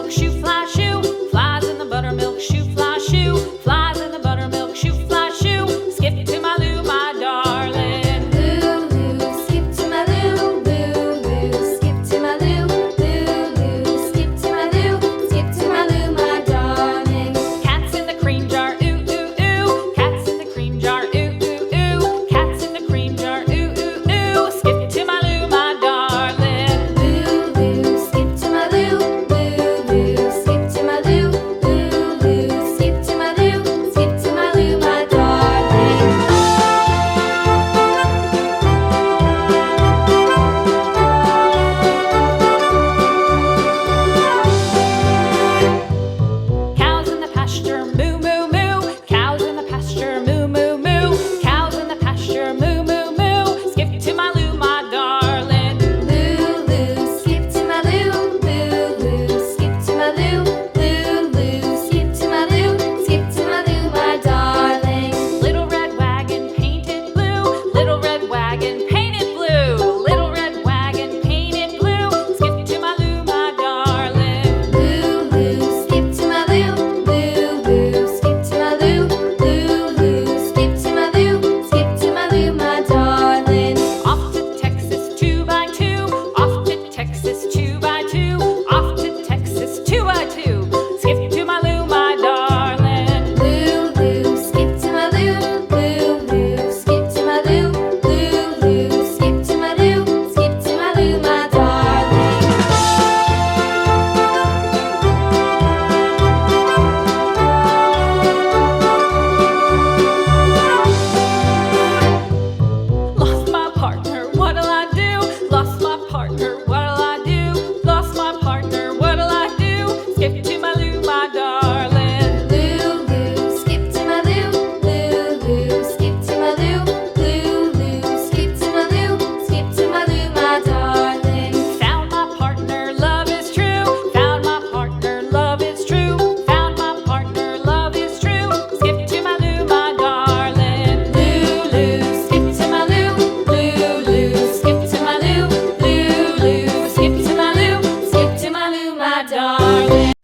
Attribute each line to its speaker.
Speaker 1: buttermilk shoe, fly shoe. Flies in the buttermilk shoe, fly shoe. Flies in the buttermilk shoe, fly shoe. Skip to my Lou, my darling.
Speaker 2: Lou, skip to my Lou, Lou, skip to my Lou, Lou, skip to my Lou, skip to my Lou, my darling.
Speaker 1: Cats in the cream jar, ooh, ooh, ooh. Cats in the cream jar, ooh, ooh, ooh. Cats in the cream jar, ooh, ooh, ooh. Skip to my Lou, my darling.
Speaker 2: Lou, skip to my Lou, Lou, skip to my Lou, Lou, skip to my Lou, skip to my Lou, my darling.
Speaker 1: Cows in the pasture, moo, moo, moo. Cows in the pasture, moo, moo, moo. Cows in the pasture, moo, moo, moo. Skip to my Lou, my darling.
Speaker 2: Lou, skip to my Lou, Lou, skip to my Lou, Lou, skip to my Lou, skip to my Lou, my darling.
Speaker 1: Little red wagon painted blue. Little red wagon painted blue. Little red wagon painted blue. Skip to my Lou, my darling.
Speaker 2: Lou, skip to my Lou, Lou, skip to my Lou, Lou, skip to my Lou, skip to my Lou, my darling.
Speaker 1: Off to Texas 2x2. Off to Texas 2x2. Off to Texas 2x2. Skip to my Lou, my darling.
Speaker 2: Lou, skip to my Lou, Lou, skip to my Lou, Lou, skip to my Lou, skip to my Lou, my darling.
Speaker 1: Lost my partner, what'll I do? Lost my partner, what'll I do? Lost my partner, what'll I do? Skip to my Lou, my darling.
Speaker 2: Lou, skip to my Lou, Lou, skip to my Lou, Lou, skip to my Lou, skip to my Lou, my darling.
Speaker 1: Found my partner, love is true. Found my partner, love is true. Found my partner, love is true. Skip to my Lou, my darling.
Speaker 2: Lou, skip to my Lou, Lou, skip to my Lou, Lou, skip to my Lou, skip to my Lou, my darling.